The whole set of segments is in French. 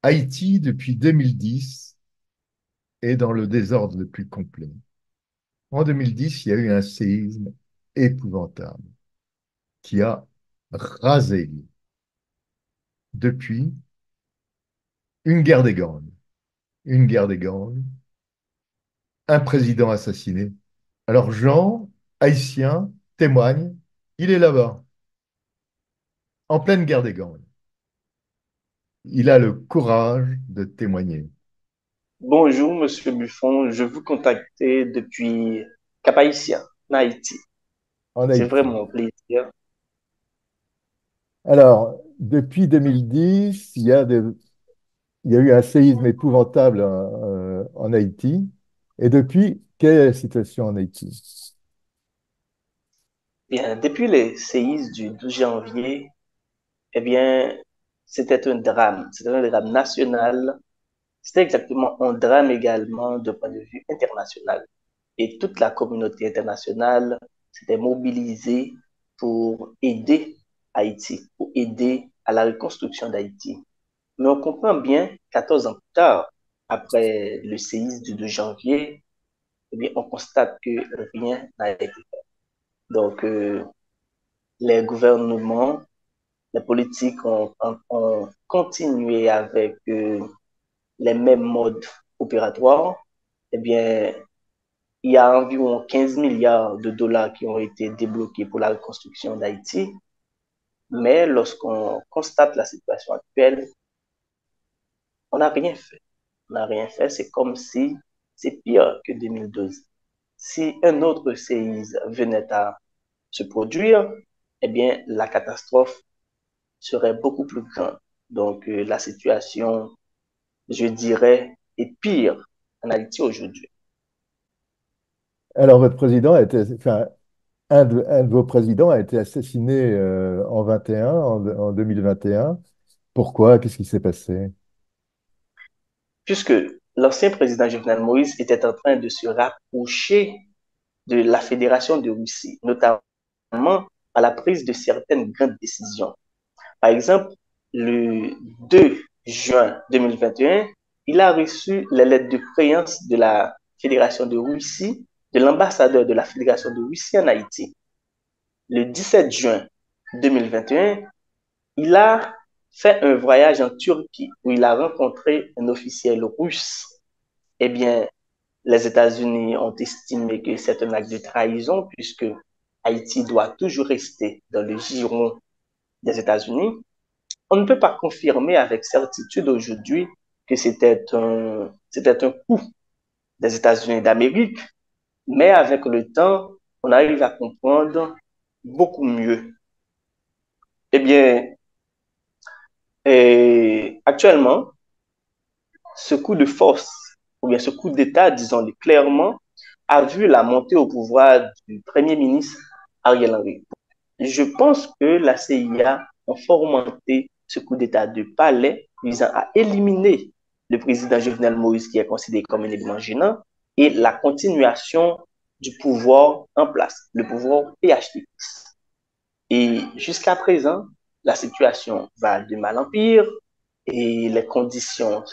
Haïti, depuis 2010, est dans le désordre le plus complet. En 2010, il y a eu un séisme épouvantable qui a rasé l'île. Depuis, une guerre des gangs, une guerre des gangs, un président assassiné. Alors Jean, haïtien, témoigne, il est là-bas, en pleine guerre des gangs. Il a le courage de témoigner Bonjour, Monsieur Buffon. Je vous contactais depuis Cap-Haïtien, en Haïti. en C'est Haïti. vraiment un plaisir. Alors, depuis 2010, il y a eu un séisme épouvantable en Haïti. Et depuis, quelle est la situation en Haïti? Bien, depuis les séismes du 12 janvier, eh bien, c'était un drame. C'était un drame national. C'était exactement un drame également de point de vue international. Et toute la communauté internationale s'était mobilisée pour aider Haïti, pour aider à la reconstruction d'Haïti. Mais on comprend bien, 14 ans plus tard, après le séisme du 2 janvier, eh bien, on constate que rien n'a été fait. Donc, les gouvernements, les politiques ont continué avec les mêmes modes opératoires. Eh bien, il y a environ 15 milliards de dollars qui ont été débloqués pour la reconstruction d'Haïti. Mais lorsqu'on constate la situation actuelle, on n'a rien fait. On n'a rien fait. C'est comme si c'est pire que 2012. Si un autre séisme venait à se produire, eh bien, la catastrophe serait beaucoup plus grande. Donc, la situation, je dirais, est pire en Haïti aujourd'hui. Alors, votre président a été, enfin, un de vos présidents a été assassiné en 21, en 2021. Pourquoi? Qu'est-ce qui s'est passé? Puisque l'ancien président Jovenel Moïse était en train de se rapprocher de la Fédération de Russie, notamment à la prise de certaines grandes décisions. Par exemple, le 2 juin 2021, il a reçu les lettres de créance de la Fédération de Russie, de l'ambassadeur de la Fédération de Russie en Haïti. Le 17 juin 2021, il a fait un voyage en Turquie où il a rencontré un officiel russe. Eh bien, les États-Unis ont estimé que c'est un acte de trahison puisque Haïti doit toujours rester dans le giron des États-Unis. On ne peut pas confirmer avec certitude aujourd'hui que c'était un coup des États-Unis d'Amérique, mais avec le temps, on arrive à comprendre beaucoup mieux. Eh bien, actuellement, ce coup de force, ou bien ce coup d'État, disons-le clairement, a vu la montée au pouvoir du Premier ministre Ariel Henry. Je pense que la CIA a fomenté ce coup d'État de palais visant à éliminer le président Jovenel Moïse, qui est considéré comme un élément gênant, et la continuation du pouvoir en place, le pouvoir PHTX. Et jusqu'à présent, la situation va de mal en pire et les conditions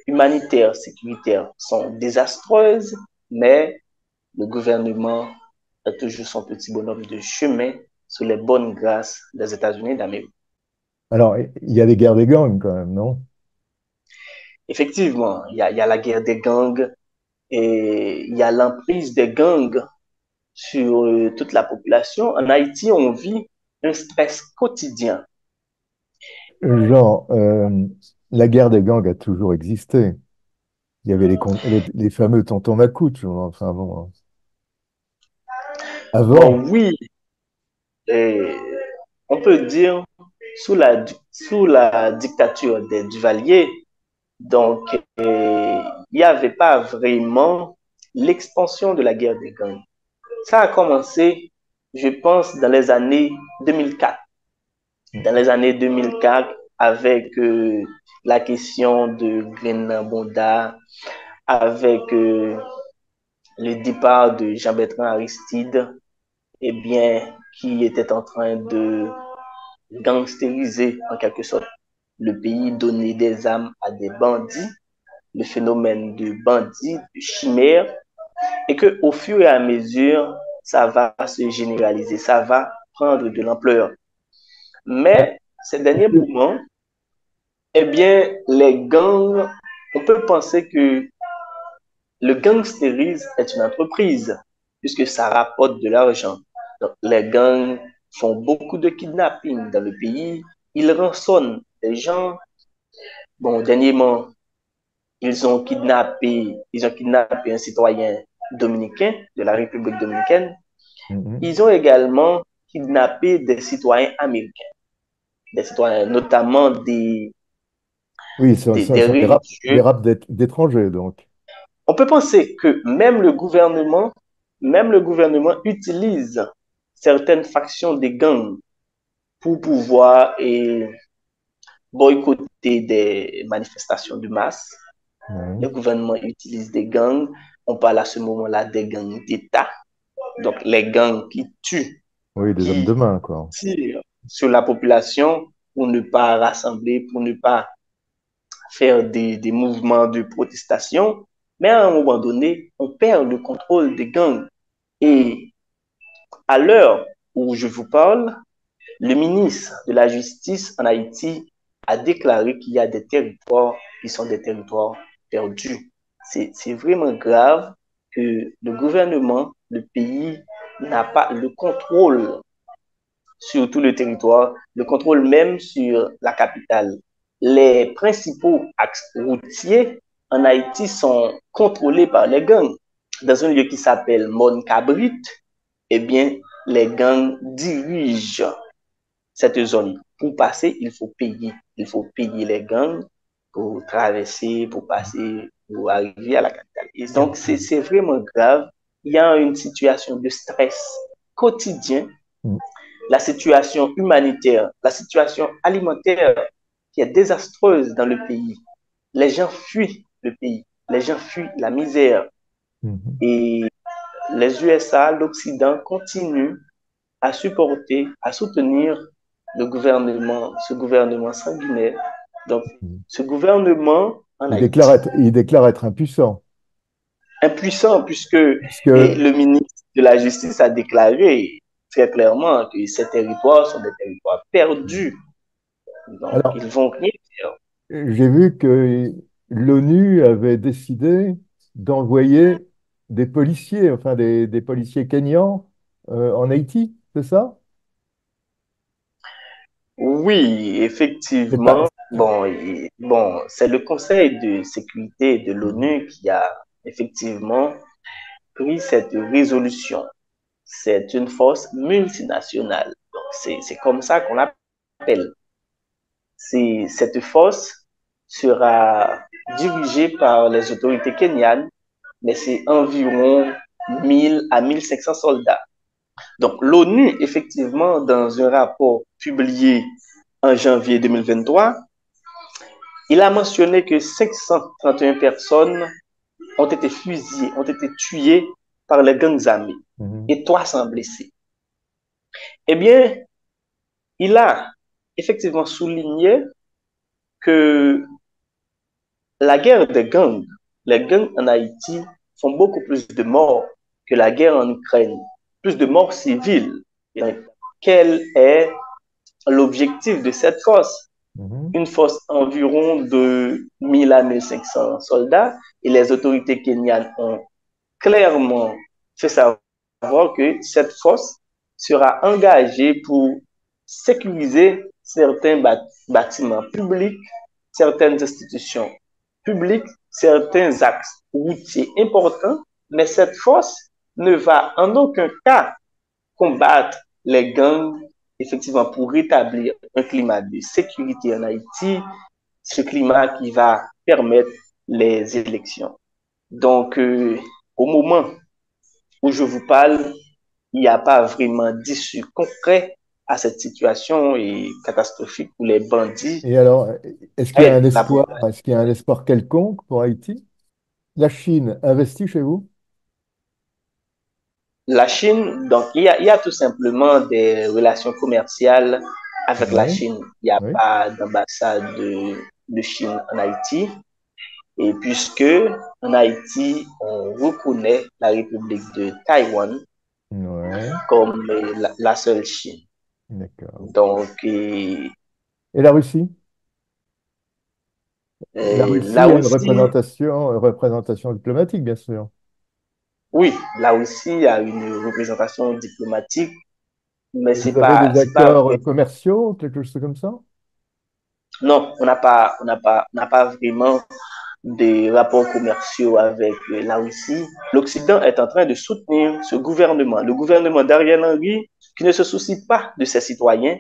humanitaires, sécuritaires sont désastreuses, mais le gouvernement a toujours son petit bonhomme de chemin sous les bonnes grâces des États-Unis d'Amérique. Alors, il y a des guerres des gangs quand même, non? Effectivement, il y a la guerre des gangs et il y a l'emprise des gangs sur toute la population. En Haïti, on vit un stress quotidien. Genre, la guerre des gangs a toujours existé. Il y avait les fameux tontons macoutes, enfin bon, hein. Bon, Avant, oui, et on peut dire sous la dictature des Duvaliers, donc il n'y avait pas vraiment l'expansion de la guerre des gangs. Ça a commencé, je pense, dans les années 2004. Dans les années 2004, avec la question de Grénan Bonda, avec le départ de Jean-Bertrand Aristide, eh bien, qui était en train de gangsteriser en quelque sorte le pays donnait des armes à des bandits, le phénomène de bandits, de chimères, et que au fur et à mesure, ça va se généraliser, ça va prendre de l'ampleur. Ah, Mais ces derniers moments, eh bien, les gangs, on peut penser que le gangstérisme est une entreprise, puisque ça rapporte de l'argent. Donc, les gangs font beaucoup de kidnapping dans le pays, ils rançonnent les gens. Bon, dernièrement, ils ont kidnappé un citoyen dominicain de la République dominicaine. mhm. Ils ont également kidnappé des citoyens américains, des citoyens, notamment Oui, des sont des religieux. rap d'étrangers, donc. On peut penser que même le gouvernement utilise certaines factions des gangs pour pouvoir boycotter des manifestations de masse. Le Ouais. gouvernement utilise des gangs. On parle à ce moment-là des gangs d'État. Donc, les gangs qui tuent, Oui, des hommes de qui main, quoi. tirent sur la population pour ne pas rassembler, pour ne pas faire des mouvements de protestation. Mais à un moment donné, on perd le contrôle des gangs. Et à l'heure où je vous parle, le ministre de la Justice en Haïti a déclaré qu'il y a des territoires qui sont des territoires perdus. C'est vraiment grave que le gouvernement, le pays, n'a pas le contrôle sur tout le territoire, le contrôle même sur la capitale. Les principaux axes routiers en Haïti sont contrôlés par les gangs. Dans un lieu qui s'appelle Moncabrit, eh bien, les gangs dirigent cette zone. Pour passer, il faut payer. Il faut payer les gangs pour traverser, pour passer, pour arriver à la capitale. Et donc, c'est vraiment grave. Il y a une situation de stress quotidien, Mm. la situation humanitaire, la situation alimentaire qui est désastreuse dans le pays. Les gens fuient le pays, les gens fuient la misère. Mhm. Et les USA, l'Occident continuent à supporter, à soutenir ce gouvernement sanguinaire. Donc, Mhm. ce gouvernement en Haïti, Il déclare être impuissant, impuissant puisque puisque, le ministre de la Justice a déclaré très clairement que ces territoires sont des territoires perdus. Donc, alors, ils vont rien faire. j'ai vu que l'ONU avait décidé d'envoyer des policiers, enfin des policiers kenyans, en Haïti, c'est ça? Oui, C'est pas, effectivement. Bon, c'est le Conseil de sécurité de Mhm. l'ONU qui a effectivement pris cette résolution. C'est une force multinationale. Donc, c'est comme ça qu'on l'appelle. Cette force sera dirigée par les autorités kenyanes, mais c'est environ 1000 à 1500 soldats. Donc, l'ONU, effectivement, dans un rapport publié en janvier 2023, il a mentionné que 531 personnes ont été fusillées, ont été tuées par les gangs armés Mhm. et 300 blessés. Eh bien, il a effectivement souligné que la guerre des gangs, les gangs en Haïti font beaucoup plus de morts que la guerre en Ukraine, plus de morts civiles. Donc, quel est l'objectif de cette force? Mhm. Une force environ de 1000 à 1500 soldats et les autorités kenyanes ont clairement fait savoir que cette force sera engagée pour sécuriser certains bâtiments publics, certaines institutions publiques, certains axes routiers importants, mais cette force ne va en aucun cas combattre les gangs, effectivement, pour rétablir un climat de sécurité en Haïti, ce climat qui va permettre les élections. Donc, au moment où je vous parle, il n'y a pas vraiment d'issue concrète à cette situation et catastrophique où les bandits Et alors, est-ce qu'il y a un aident la espoir, population. est-ce qu'il y a un espoir quelconque pour Haïti? La Chine investit chez vous? La Chine, donc, il y a tout simplement des relations commerciales Avec la Oui, Chine, il n'y a oui. pas d'ambassade de Chine en Haïti. Et puisque en Haïti, on reconnaît la République de Taïwan Ouais, comme la seule Chine. d'accord. Donc, Et la Russie? La là Russie a aussi, une représentation diplomatique, bien sûr. oui, là aussi, il y a une représentation diplomatique, mais Vous avez des c'est pas accords vrai. commerciaux, quelque chose comme ça? Non, on n'a pas vraiment des rapports commerciaux avec la Russie. L'Occident est en train de soutenir ce gouvernement, le gouvernement d'Ariel Henry, qui ne se soucie pas de ses citoyens,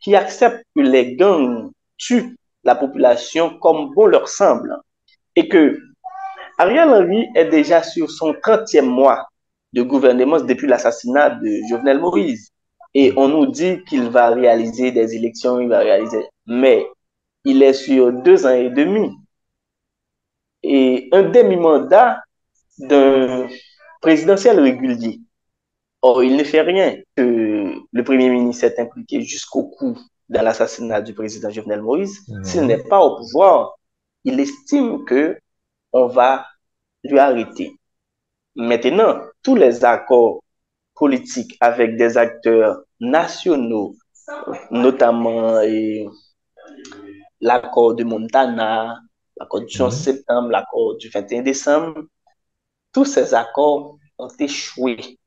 qui accepte que les gangs tuent la population comme bon leur semble, et que Ariel Henry est déjà sur son 30e mois de gouvernement depuis l'assassinat de Jovenel Moïse. Et on nous dit qu'il va réaliser des élections, il va réaliser. Mais il est sur 2 ans et demi. Et un demi-mandat d'un présidentiel régulier. Or, il ne fait rien. Le Premier ministre est impliqué jusqu'au cou dans l'assassinat du président Jovenel Moïse. S'il Ouais. n'est pas au pouvoir, il estime que on va lui arrêter. Maintenant, tous les accords politiques avec des acteurs nationaux, notamment l'accord de Montana, l'accord du 11 Mhm. septembre, l'accord du 21 décembre, tous ces accords ont échoué.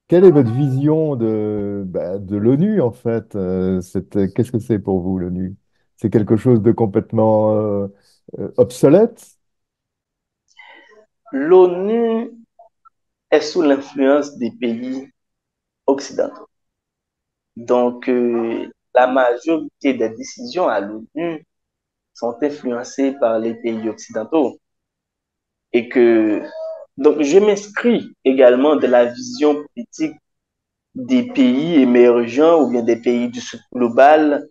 Quelle est votre vision de l'ONU, en fait? Qu'est-ce que c'est pour vous, l'ONU? C'est quelque chose de complètement obsolète? L'ONU est sous l'influence des pays occidentaux. Donc, la majorité des décisions à l'ONU sont influencées par les pays occidentaux. Et que, donc, je m'inscris également de la vision politique des pays émergents ou bien des pays du sud global,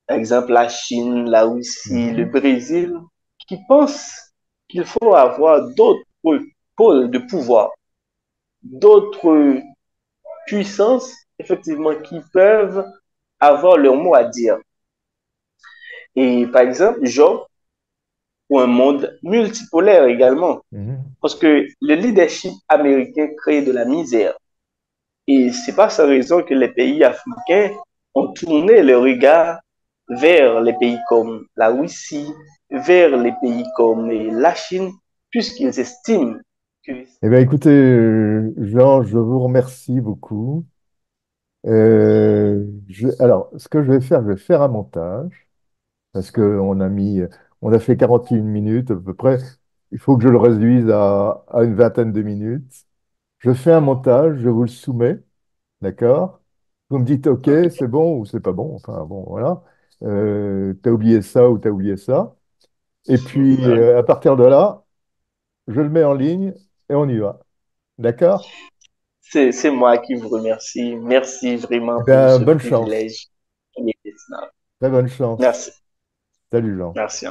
par exemple la Chine, la Russie, le Mhm. Brésil, qui pensent qu'il faut avoir d'autres pôles de pouvoir, d'autres puissances, effectivement, qui peuvent avoir leur mot à dire. Et par exemple, genre, pour un monde multipolaire également, Mhm. parce que le leadership américain crée de la misère. Et c'est pas sans raison que les pays africains ont tourné le regard vers les pays comme la Russie, vers les pays comme la Chine, puisqu'ils estiment que... Eh bien, écoutez, Jean, je vous remercie beaucoup. Alors, ce que je vais faire un montage, parce on a fait 41 minutes à peu près. Il faut que je le réduise à une vingtaine de minutes. Je fais un montage, je vous le soumets, d'accord? Vous me dites OK, c'est bon ou c'est pas bon. Enfin, bon, voilà. T'as oublié ça ou t'as oublié ça. Et puis, à partir de là, je le mets en ligne et on y va. D'accord? C'est moi qui vous remercie. Merci Eh vraiment pour bien, ce bonne chance. privilège qui est maintenant. Très bonne chance. Merci. Salut, Jean. Merci.